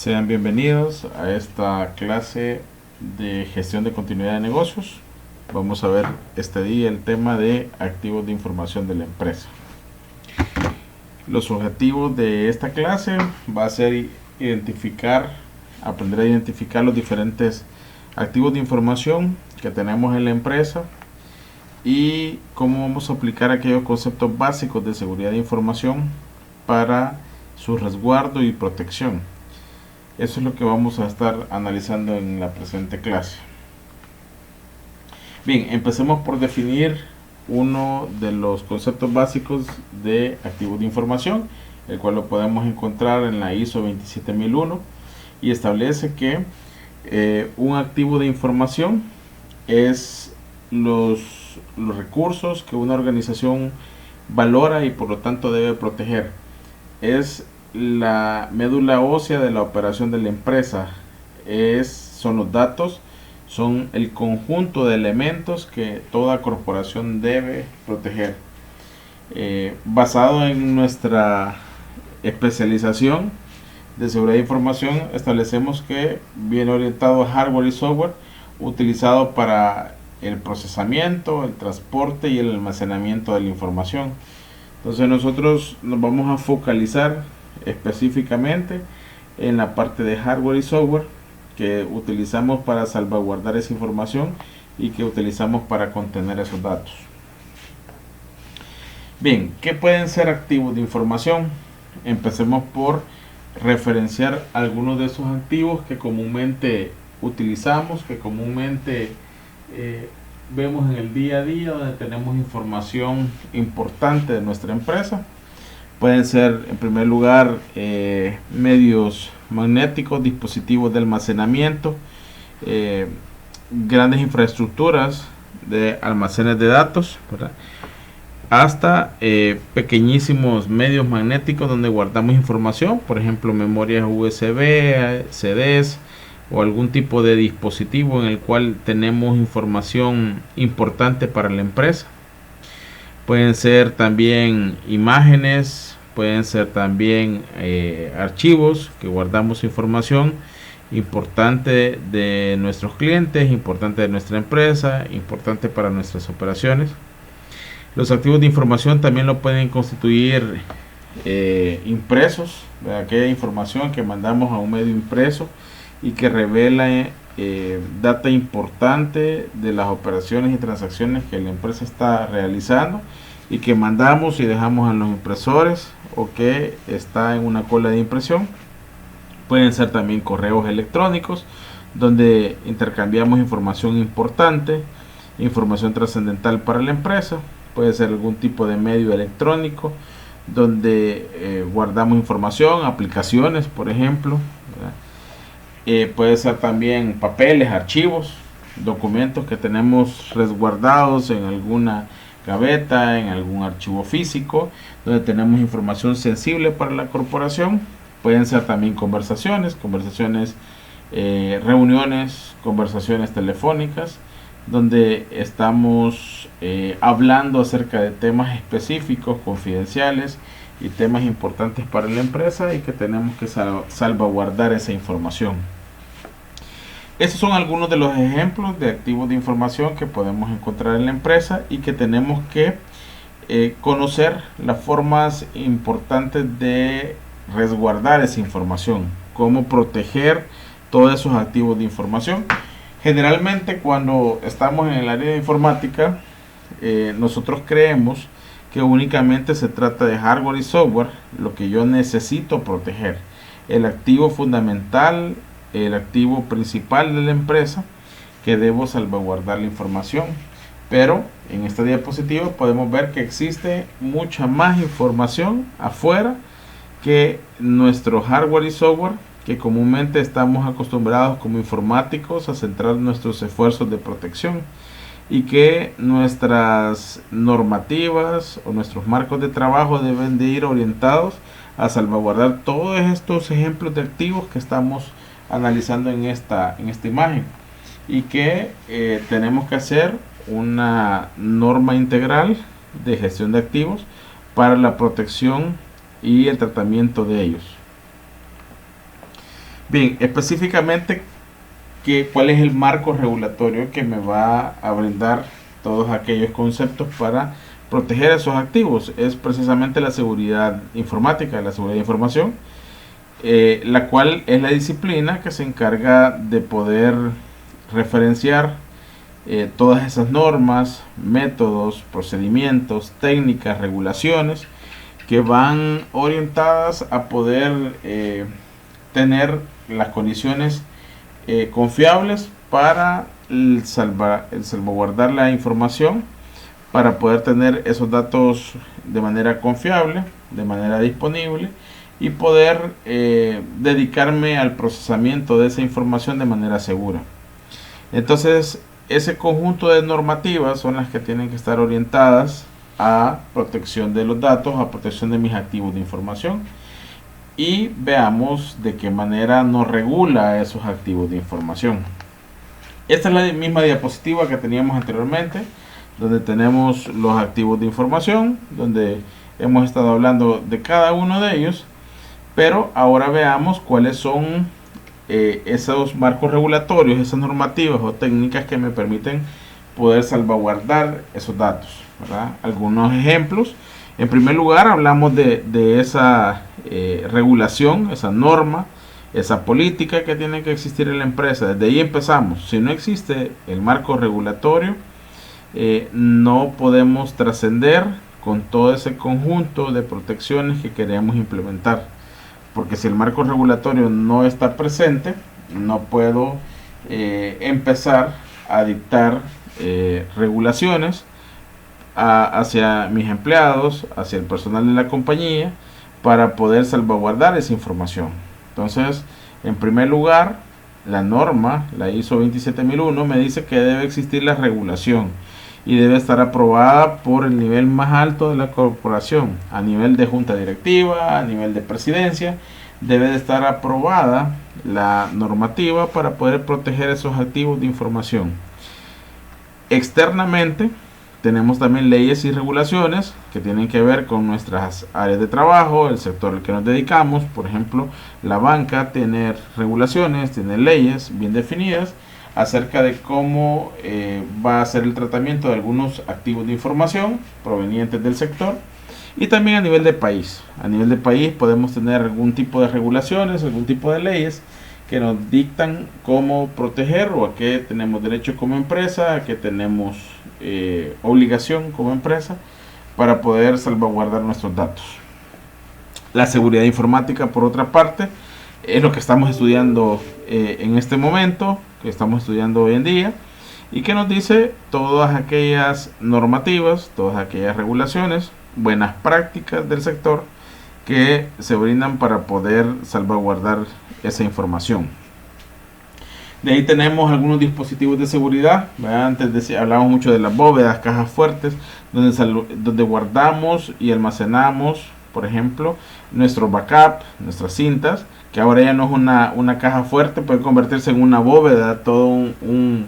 Sean bienvenidos a esta clase de gestión de continuidad de negocios. Vamos a ver este día el tema de activos de información de la empresa. Los objetivos de esta clase va a ser aprender a identificar los diferentes activos de información que tenemos en la empresa y cómo vamos a aplicar aquellos conceptos básicos de seguridad de información para su resguardo y protección. Eso es lo que vamos a estar analizando en la presente clase. Bien, empecemos por definir uno de los conceptos básicos de activos de información, el cual lo podemos encontrar en la ISO 27001 y establece que un activo de información es los recursos que una organización valora y por lo tanto debe proteger. Es la médula ósea de la operación de la empresa, son los datos, son el conjunto de elementos que toda corporación debe proteger. Basado en nuestra especialización de seguridad de información, establecemos que viene orientado a hardware y software utilizado para el procesamiento, el transporte y el almacenamiento de la información. Entonces nosotros nos vamos a focalizar específicamente en la parte de hardware y software que utilizamos para salvaguardar esa información y que utilizamos para contener esos datos. Bien, ¿qué pueden ser activos de información? Empecemos por referenciar algunos de esos activos que comúnmente utilizamos, que comúnmente vemos en el día a día, donde tenemos información importante de nuestra empresa. Pueden ser, en primer lugar, medios magnéticos, dispositivos de almacenamiento, grandes infraestructuras de almacenes de datos, ¿verdad? Hasta pequeñísimos medios magnéticos donde guardamos información, por ejemplo, memorias USB, CDs o algún tipo de dispositivo en el cual tenemos información importante para la empresa. Pueden ser también imágenes, pueden ser también archivos que guardamos información importante de nuestros clientes, importante de nuestra empresa, importante para nuestras operaciones. Los activos de información también lo pueden constituir impresos, aquella información que mandamos a un medio impreso y que revela data importante de las operaciones y transacciones que la empresa está realizando y que mandamos y dejamos en los impresores o que está en una cola de impresión. Pueden ser también correos electrónicos donde intercambiamos información importante, información trascendental para la empresa. Puede ser algún tipo de medio electrónico donde guardamos información, aplicaciones, por ejemplo, ¿verdad? Puede ser también papeles, archivos, documentos que tenemos resguardados en alguna gaveta, en algún archivo físico, donde tenemos información sensible para la corporación. Pueden ser también conversaciones, reuniones, conversaciones telefónicas, donde estamos hablando acerca de temas específicos, confidenciales y temas importantes para la empresa y que tenemos que salvaguardar esa información. Estos son algunos de los ejemplos de activos de información que podemos encontrar en la empresa y que tenemos que conocer las formas importantes de resguardar esa información, cómo proteger todos esos activos de información. Generalmente cuando estamos en el área de informática, nosotros creemos que únicamente se trata de hardware y software, lo que yo necesito proteger. El activo fundamental, el activo principal de la empresa, que debo salvaguardar la información. Pero en esta diapositiva podemos ver que existe mucha más información afuera que nuestro hardware y software, que comúnmente estamos acostumbrados como informáticos a centrar nuestros esfuerzos de protección, y que nuestras normativas o nuestros marcos de trabajo deben de ir orientados a salvaguardar todos estos ejemplos de activos que estamos analizando en esta imagen, y que tenemos que hacer una norma integral de gestión de activos para la protección y el tratamiento de ellos. Bien, específicamente, ¿cuál es el marco regulatorio que me va a brindar todos aquellos conceptos para proteger esos activos? Es precisamente la seguridad informática, la seguridad de información, la cual es la disciplina que se encarga de poder referenciar todas esas normas, métodos, procedimientos, técnicas, regulaciones que van orientadas a poder tener las condiciones confiables para el salvaguardar la información, para poder tener esos datos de manera confiable, de manera disponible, y poder dedicarme al procesamiento de esa información de manera segura. Entonces, ese conjunto de normativas son las que tienen que estar orientadas a protección de los datos, a protección de mis activos de información. Y veamos de qué manera nos regula esos activos de información. Esta es la misma diapositiva que teníamos anteriormente, donde tenemos los activos de información, donde hemos estado hablando de cada uno de ellos, pero ahora veamos cuáles son esos marcos regulatorios, esas normativas o técnicas que me permiten poder salvaguardar esos datos, ¿verdad? Algunos ejemplos. En primer lugar, hablamos de esa regulación, esa norma, esa política que tiene que existir en la empresa. Desde ahí empezamos. Si no existe el marco regulatorio, no podemos trascender con todo ese conjunto de protecciones que queremos implementar. Porque si el marco regulatorio no está presente, no puedo empezar a dictar regulaciones hacia mis empleados, hacia el personal de la compañía, para poder salvaguardar esa información. Entonces, en primer lugar, la norma, la ISO 27001, me dice que debe existir la regulación y debe estar aprobada por el nivel más alto de la corporación, a nivel de junta directiva, a nivel de presidencia. Debe de estar aprobada la normativa para poder proteger esos activos de información. Externamente, tenemos también leyes y regulaciones que tienen que ver con nuestras áreas de trabajo, el sector al que nos dedicamos. Por ejemplo, la banca tiene regulaciones, tiene leyes bien definidas acerca de cómo va a ser el tratamiento de algunos activos de información provenientes del sector. Y también a nivel de país. A nivel de país podemos tener algún tipo de regulaciones, algún tipo de leyes que nos dictan cómo proteger o a qué tenemos derecho como empresa, a qué tenemos obligación como empresa para poder salvaguardar nuestros datos. La seguridad informática, por otra parte, es lo que estamos estudiando en este momento, que estamos estudiando hoy en día, y que nos dice todas aquellas normativas, todas aquellas regulaciones, buenas prácticas del sector que se brindan para poder salvaguardar esa información. De ahí tenemos algunos dispositivos de seguridad. Antes hablamos mucho de las bóvedas, cajas fuertes, donde guardamos y almacenamos, por ejemplo, nuestro backup, nuestras cintas, que ahora ya no es una caja fuerte, puede convertirse en una bóveda, todo un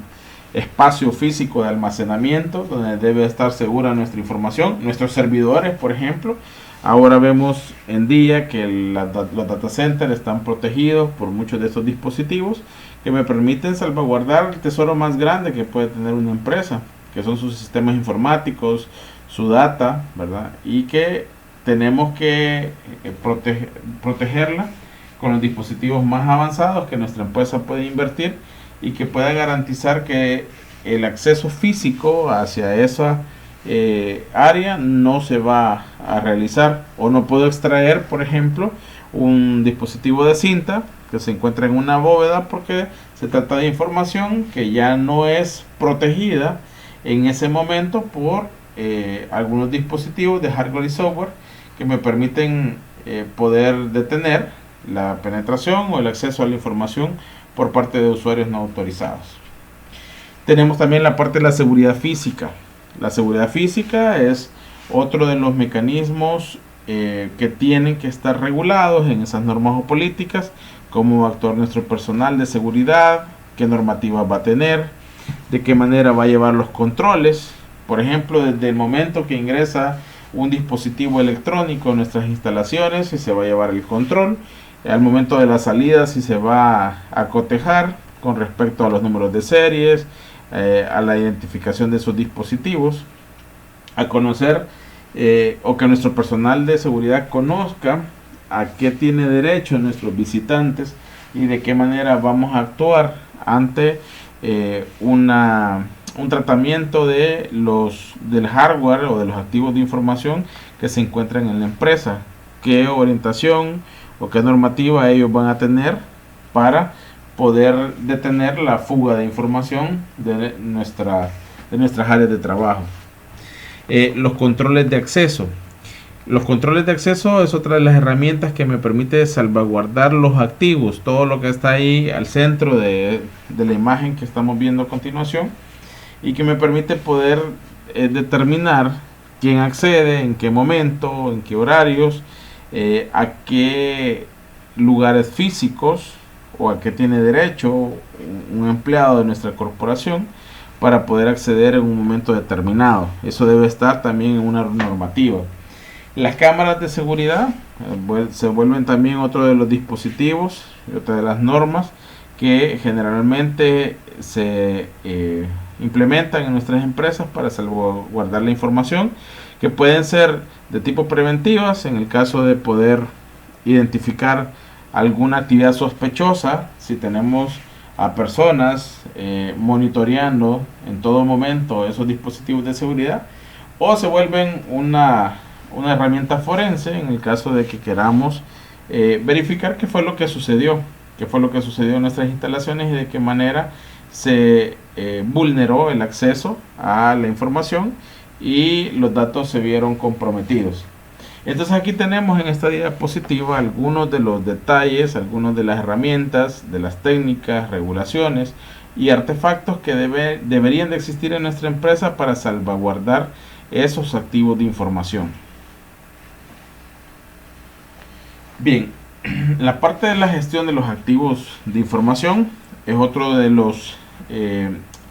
espacio físico de almacenamiento donde debe estar segura nuestra información. Nuestros servidores, por ejemplo, ahora vemos en día que los data centers están protegidos por muchos de estos dispositivos que me permiten salvaguardar el tesoro más grande que puede tener una empresa, que son sus sistemas informáticos, su data, ¿verdad? Y que tenemos que protegerla con los dispositivos más avanzados que nuestra empresa puede invertir y que pueda garantizar que el acceso físico hacia esa área no se va a realizar, o no puedo extraer, por ejemplo, un dispositivo de cinta que se encuentra en una bóveda porque se trata de información que ya no es protegida en ese momento por algunos dispositivos de hardware y software que me permiten poder detener la penetración o el acceso a la información por parte de usuarios no autorizados. Tenemos también la parte de la seguridad física. La seguridad física es otro de los mecanismos que tienen que estar regulados en esas normas o políticas, cómo va a actuar nuestro personal de seguridad, qué normativas va a tener, de qué manera va a llevar los controles. Por ejemplo, desde el momento que ingresa un dispositivo electrónico en nuestras instalaciones, y se va a llevar el control, al momento de la salida si se va a cotejar con respecto a los números de series, a la identificación de sus dispositivos, a conocer o que nuestro personal de seguridad conozca a qué tiene derecho nuestros visitantes y de qué manera vamos a actuar ante un tratamiento del hardware o de los activos de información que se encuentran en la empresa, qué orientación o qué normativa ellos van a tener para poder detener la fuga de información de nuestras áreas de trabajo. Los controles de acceso. Los controles de acceso es otra de las herramientas que me permite salvaguardar los activos, todo lo que está ahí al centro de la imagen que estamos viendo a continuación, y que me permite poder determinar quién accede, en qué momento, en qué horarios, a qué lugares físicos o a qué tiene derecho un empleado de nuestra corporación para poder acceder en un momento determinado. Eso debe estar también en una normativa. Las cámaras de seguridad se vuelven también otro de los dispositivos, otra de las normas que generalmente se implementan en nuestras empresas para salvaguardar la información, que pueden ser de tipo preventivas en el caso de poder identificar alguna actividad sospechosa. Si tenemos a personas monitoreando en todo momento esos dispositivos de seguridad, o se vuelven una herramienta forense en el caso de que queramos verificar qué fue lo que sucedió en nuestras instalaciones y de qué manera se vulneró el acceso a la información y los datos se vieron comprometidos. Entonces aquí tenemos en esta diapositiva algunos de los detalles, algunas de las herramientas, de las técnicas, regulaciones y artefactos que deberían de existir en nuestra empresa para salvaguardar esos activos de información. Bien, la parte de la gestión de los activos de información es otro de los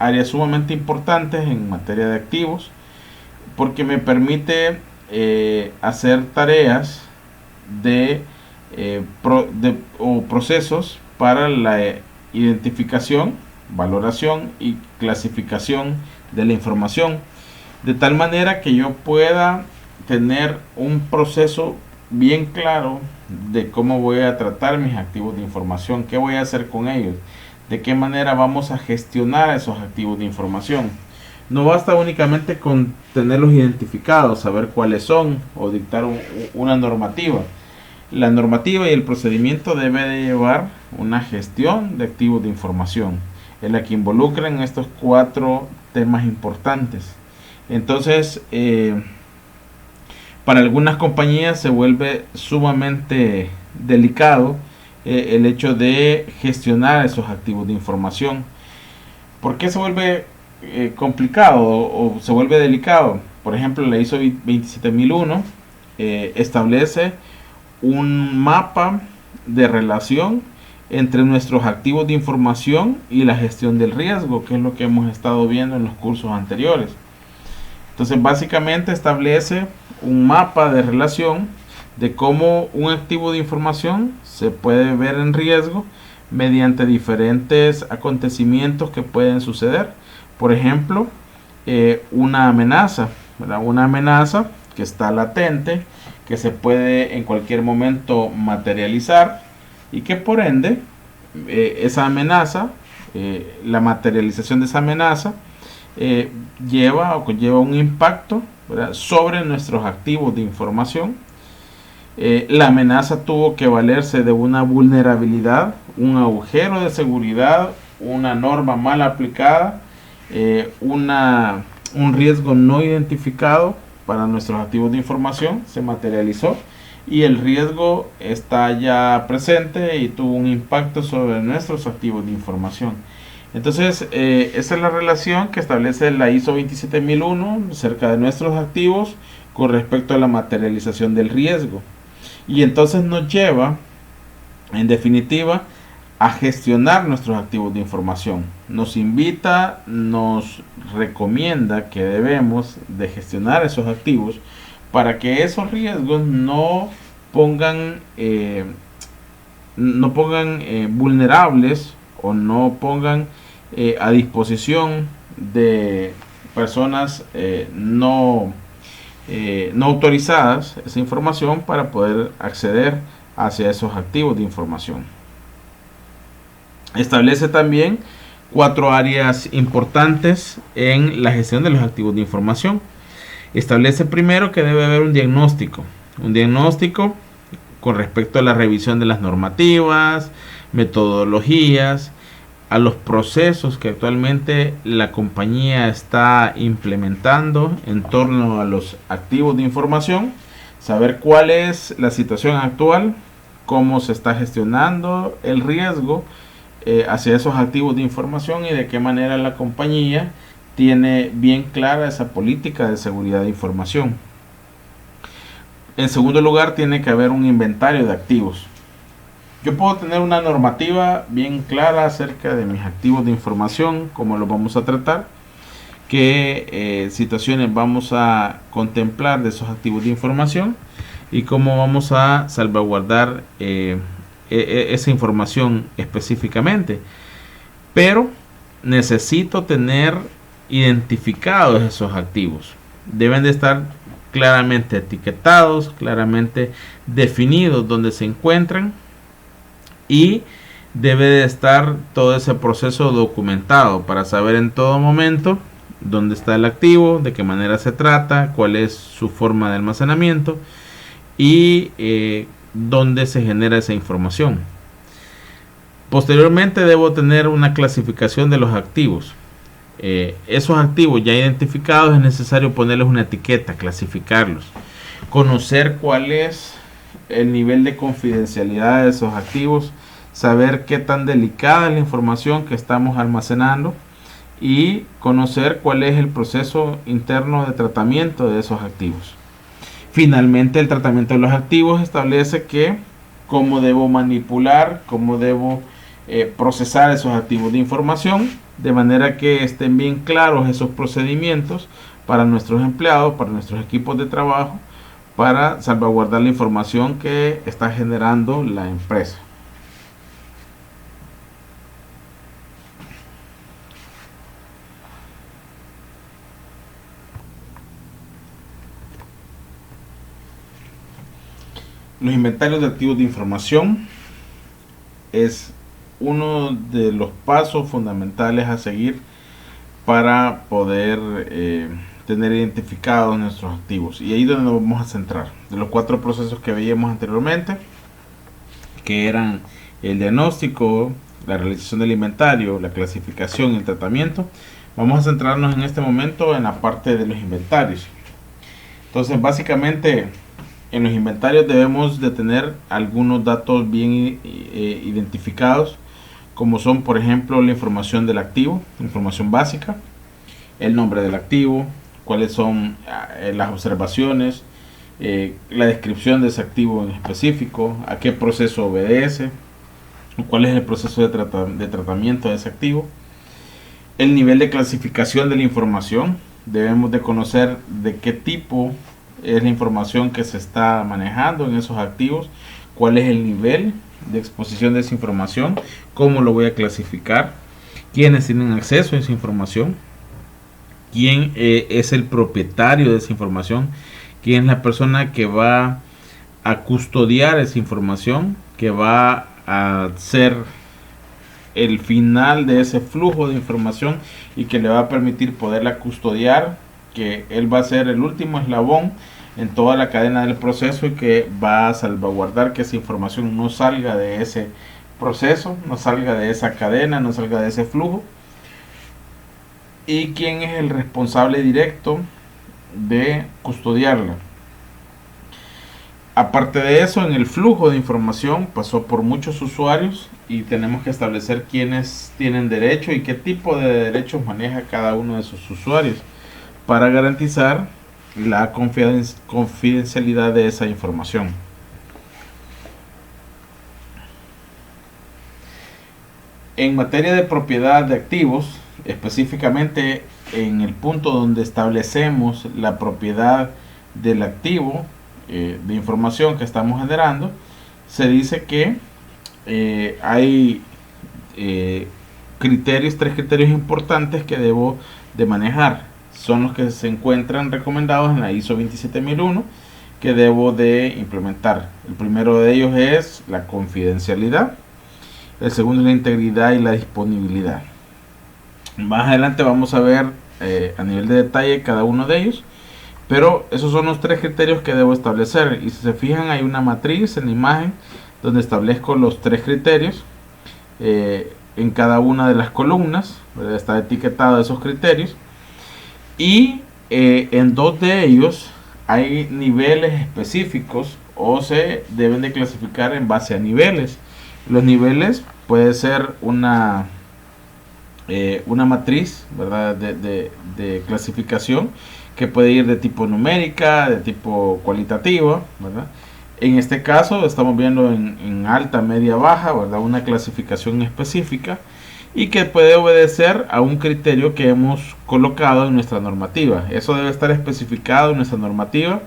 áreas sumamente importantes en materia de activos, porque me permite hacer tareas o procesos para la identificación, valoración y clasificación de la información, de tal manera que yo pueda tener un proceso bien claro de cómo voy a tratar mis activos de información, qué voy a hacer con ellos, de qué manera vamos a gestionar esos activos de información. No basta únicamente con tenerlos identificados, saber cuáles son o dictar una normativa. La normativa y el procedimiento debe de llevar una gestión de activos de información, en la que involucran estos 4 temas importantes. Entonces, para algunas compañías se vuelve sumamente delicado el hecho de gestionar esos activos de información. ¿Por qué se vuelve complicado o se vuelve delicado? Por ejemplo, la ISO 27001 establece un mapa de relación entre nuestros activos de información y la gestión del riesgo, que es lo que hemos estado viendo en los cursos anteriores. Entonces, básicamente establece un mapa de relación de cómo un activo de información se puede ver en riesgo mediante diferentes acontecimientos que pueden suceder. Por ejemplo, una amenaza, ¿verdad? Una amenaza que está latente, que se puede en cualquier momento materializar y que por ende esa amenaza, la materialización de esa amenaza lleva un impacto, ¿verdad?, sobre nuestros activos de información. La amenaza tuvo que valerse de una vulnerabilidad, un agujero de seguridad, una norma mal aplicada, un riesgo no identificado para nuestros activos de información se materializó y el riesgo está ya presente y tuvo un impacto sobre nuestros activos de información. Entonces, esa es la relación que establece la ISO 27001 acerca de nuestros activos con respecto a la materialización del riesgo. Y entonces nos lleva, en definitiva, a gestionar nuestros activos de información. Nos invita, nos recomienda que debemos de gestionar esos activos para que esos riesgos no pongan vulnerables o no pongan a disposición de personas no autorizadas esa información para poder acceder hacia esos activos de información. Establece también 4 áreas importantes en la gestión de los activos de información. Establece primero que debe haber un diagnóstico con respecto a la revisión de las normativas, metodologías, a los procesos que actualmente la compañía está implementando en torno a los activos de información, saber cuál es la situación actual, cómo se está gestionando el riesgo hacia esos activos de información y de qué manera la compañía tiene bien clara esa política de seguridad de información. En segundo lugar, tiene que haber un inventario de activos. Yo puedo tener una normativa bien clara acerca de mis activos de información, cómo los vamos a tratar, qué situaciones vamos a contemplar de esos activos de información y cómo vamos a salvaguardar esa información específicamente. Pero necesito tener identificados esos activos. Deben de estar claramente etiquetados, claramente definidos dónde se encuentran, y debe de estar todo ese proceso documentado para saber en todo momento dónde está el activo, de qué manera se trata, cuál es su forma de almacenamiento y dónde se genera esa información. Posteriormente debo tener una clasificación de los activos. Esos activos ya identificados es necesario ponerles una etiqueta, clasificarlos, conocer cuál es el nivel de confidencialidad de esos activos, saber qué tan delicada es la información que estamos almacenando y conocer cuál es el proceso interno de tratamiento de esos activos. Finalmente, el tratamiento de los activos establece cómo debo manipular, cómo debo procesar esos activos de información, de manera que estén bien claros esos procedimientos para nuestros empleados, para nuestros equipos de trabajo, para salvaguardar la información que está generando la empresa. Los inventarios de activos de información es uno de los pasos fundamentales a seguir para poder tener identificados nuestros activos, y ahí es donde nos vamos a centrar. De los 4 procesos que veíamos anteriormente, que eran el diagnóstico, la realización del inventario, la clasificación y el tratamiento, vamos a centrarnos en este momento en la parte de los inventarios. Entonces, básicamente, en los inventarios debemos de tener algunos datos bien identificados, como son, por ejemplo, la información del activo, información básica, el nombre del activo, cuáles son las observaciones, la descripción de ese activo en específico, a qué proceso obedece, cuál es el proceso de tratamiento de ese activo, el nivel de clasificación de la información. Debemos de conocer de qué tipo es la información que se está manejando en esos activos, cuál es el nivel de exposición de esa información, cómo lo voy a clasificar, quiénes tienen acceso a esa información, quién es el propietario de esa información, quién es la persona que va a custodiar esa información, que va a ser el final de ese flujo de información y que le va a permitir poderla custodiar, que él va a ser el último eslabón en toda la cadena del proceso y que va a salvaguardar que esa información no salga de ese proceso, no salga de esa cadena, no salga de ese flujo, y quién es el responsable directo de custodiarla. Aparte de eso, en el flujo de información pasó por muchos usuarios y tenemos que establecer quiénes tienen derecho y qué tipo de derechos maneja cada uno de esos usuarios para garantizar la confidencialidad de esa información. En materia de propiedad de activos, específicamente en el punto donde establecemos la propiedad del activo de información que estamos generando, se dice que hay tres criterios importantes que debo de manejar. Son los que se encuentran recomendados en la ISO 27001 que debo de implementar. El primero de ellos es la confidencialidad. El segundo es la integridad y la disponibilidad. Más adelante vamos a ver a nivel de detalle cada uno de ellos. Pero esos son los tres criterios que debo establecer. Y si se fijan, hay una matriz en la imagen donde establezco los tres criterios. En cada una de las columnas, ¿verdad? Está etiquetado esos criterios. Y en dos de ellos hay niveles específicos o se deben de clasificar en base a niveles. Los niveles puede ser una matriz, ¿verdad? de clasificación que puede ir de tipo numérica, de tipo cualitativa, ¿verdad? En este caso estamos viendo en alta, media, baja, ¿verdad? Una clasificación específica y que puede obedecer a un criterio que hemos colocado en nuestra normativa. Eso debe estar especificado en nuestra normativa,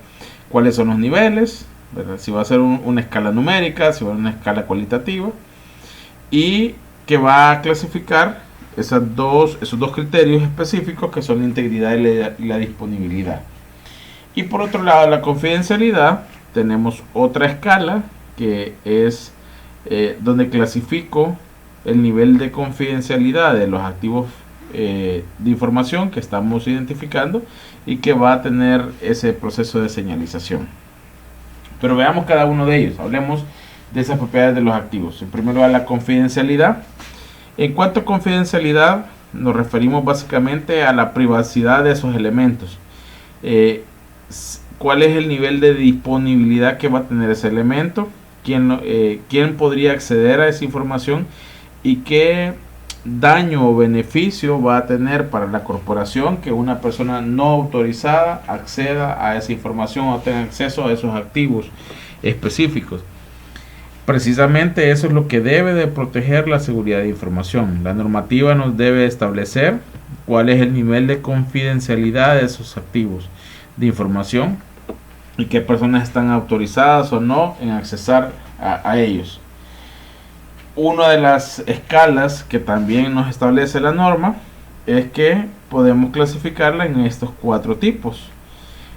cuáles son los niveles, ¿verdad? Si va a ser una escala numérica, si va a ser una escala cualitativa, y que va a clasificar esos dos criterios específicos que son la integridad y la disponibilidad. Y por otro lado, la confidencialidad, tenemos otra escala que es donde clasifico el nivel de confidencialidad de los activos de información que estamos identificando y que va a tener ese proceso de señalización. Pero veamos cada uno de ellos. Hablemos de esas propiedades de los activos. En primer lugar, la confidencialidad. En cuanto a confidencialidad, nos referimos básicamente a la privacidad de esos elementos. ¿Cuál es el nivel de disponibilidad que va a tener ese elemento? ¿Quién podría acceder a esa información? ¿Y qué daño o beneficio va a tener para la corporación que una persona no autorizada acceda a esa información o tenga acceso a esos activos específicos? Precisamente eso es lo que debe de proteger la seguridad de información. La normativa nos debe establecer cuál es el nivel de confidencialidad de esos activos de información y qué personas están autorizadas o no en accesar a ellos. Una de las escalas que también nos establece la norma es que podemos clasificarla en estos 4 tipos.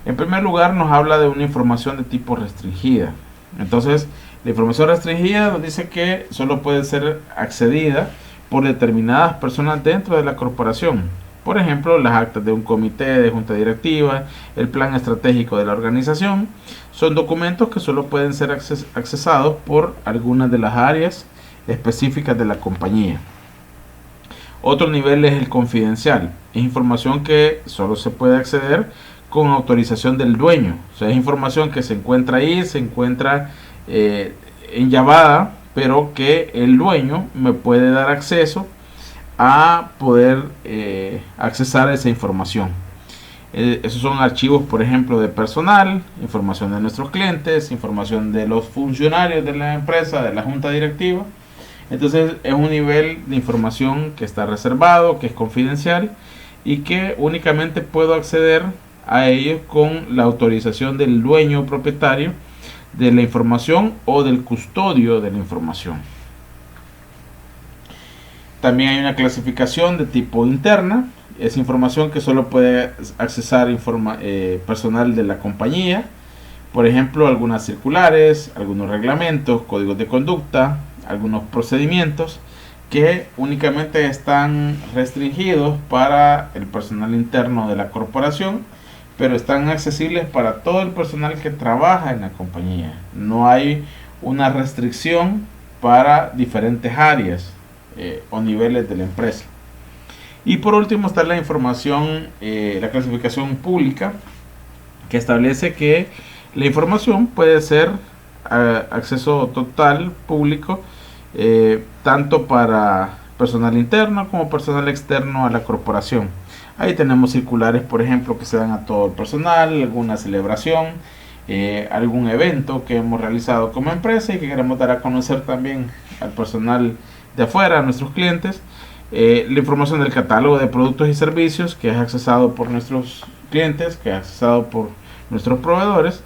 En primer lugar, nos habla de una información de tipo restringida. Entonces, la información restringida nos dice que solo puede ser accedida por determinadas personas dentro de la corporación. Por ejemplo, las actas de un comité de junta directiva, el plan estratégico de la organización, son documentos que solo pueden ser accesados por algunas de las áreas específicas de la compañía. Otro nivel es el confidencial. Es información que solo se puede acceder con autorización del dueño. O sea, es información que se encuentra ahí, se encuentra enllavada, pero que el dueño me puede dar acceso a poder accesar a esa información. Esos son archivos, por ejemplo, de personal, información de nuestros clientes, información de los funcionarios de la empresa, de la junta directiva. Entonces es un nivel de información que está reservado, que es confidencial y que únicamente puedo acceder a ellos con la autorización del dueño o propietario de la información o del custodio de la información. También hay una clasificación de tipo interna. Es información que solo puede accesar personal de la compañía. Por ejemplo, algunas circulares, algunos reglamentos, códigos de conducta, algunos procedimientos que únicamente están restringidos para el personal interno de la corporación, pero están accesibles para todo el personal que trabaja en la compañía. No hay una restricción para diferentes áreas o niveles de la empresa. Y por último está la información, la clasificación pública, que establece que la información puede ser acceso total público, tanto para personal interno como personal externo a la corporación. Ahí tenemos circulares, por ejemplo, que se dan a todo el personal, alguna celebración, algún evento que hemos realizado como empresa y que queremos dar a conocer también al personal de afuera, a nuestros clientes. La información del catálogo de productos y servicios que es accesado por nuestros clientes, que es accesado por nuestros proveedores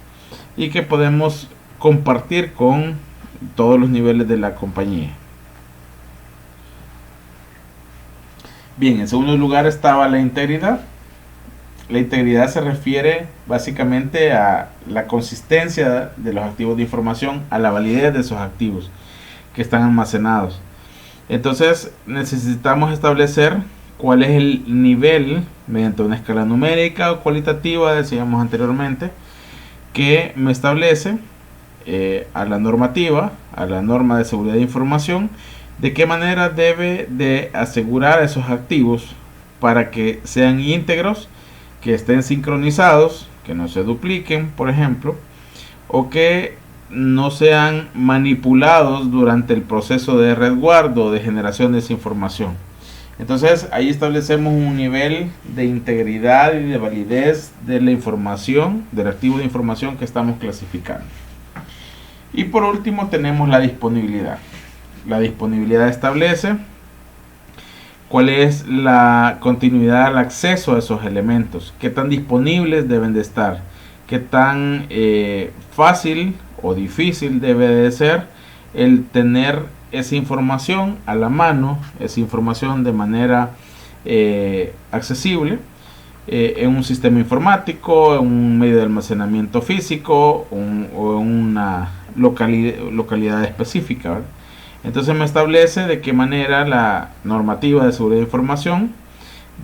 y que podemos compartir con todos los niveles de la compañía. Bien, en segundo lugar estaba la integridad. La integridad se refiere básicamente a la consistencia de los activos de información, a la validez de esos activos que están almacenados. Entonces necesitamos establecer cuál es el nivel, mediante una escala numérica o cualitativa, decíamos anteriormente, que me establece a la normativa, a la norma de seguridad de información, de qué manera debe de asegurar esos activos para que sean íntegros, que estén sincronizados, que no se dupliquen, por ejemplo, o que no sean manipulados durante el proceso de resguardo o de generación de esa información. Entonces ahí establecemos un nivel de integridad y de validez de la información, del activo de información que estamos clasificando. Y por último tenemos la disponibilidad. La disponibilidad establece cuál es la continuidad al acceso a esos elementos, qué tan disponibles deben de estar, qué tan fácil o difícil debe de ser el tener esa información a la mano, esa información de manera accesible en un sistema informático, en un medio de almacenamiento físico o en una localidad específica, ¿verdad? Entonces me establece de qué manera la normativa de seguridad de información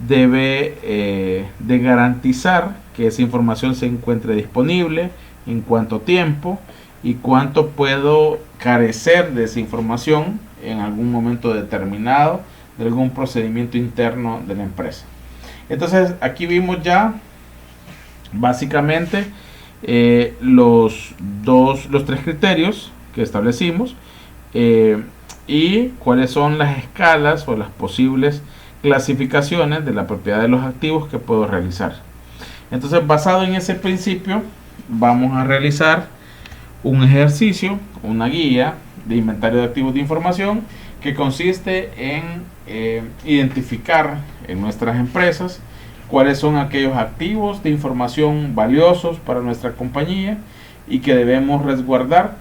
debe de garantizar que esa información se encuentre disponible, en cuánto tiempo y cuánto puedo carecer de esa información en algún momento determinado de algún procedimiento interno de la empresa. Entonces aquí vimos ya básicamente los tres criterios que establecimos y cuáles son las escalas o las posibles clasificaciones de la propiedad de los activos que puedo realizar. Entonces, basado en ese principio, vamos a realizar un ejercicio, una guía de inventario de activos de información que consiste en identificar en nuestras empresas cuáles son aquellos activos de información valiosos para nuestra compañía y que debemos resguardar.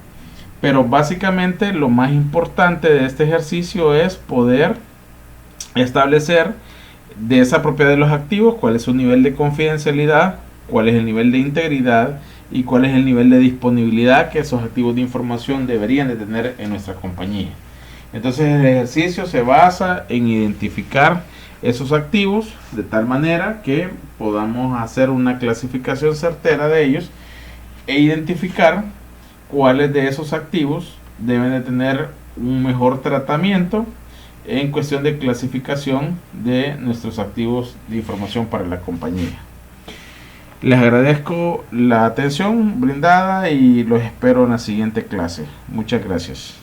Pero básicamente lo más importante de este ejercicio es poder establecer de esa propiedad de los activos cuál es su nivel de confidencialidad, cuál es el nivel de integridad y cuál es el nivel de disponibilidad que esos activos de información deberían de tener en nuestra compañía. Entonces el ejercicio se basa en identificar esos activos de tal manera que podamos hacer una clasificación certera de ellos e identificar cuáles de esos activos deben de tener un mejor tratamiento en cuestión de clasificación de nuestros activos de información para la compañía. Les agradezco la atención brindada y los espero en la siguiente clase. Muchas gracias.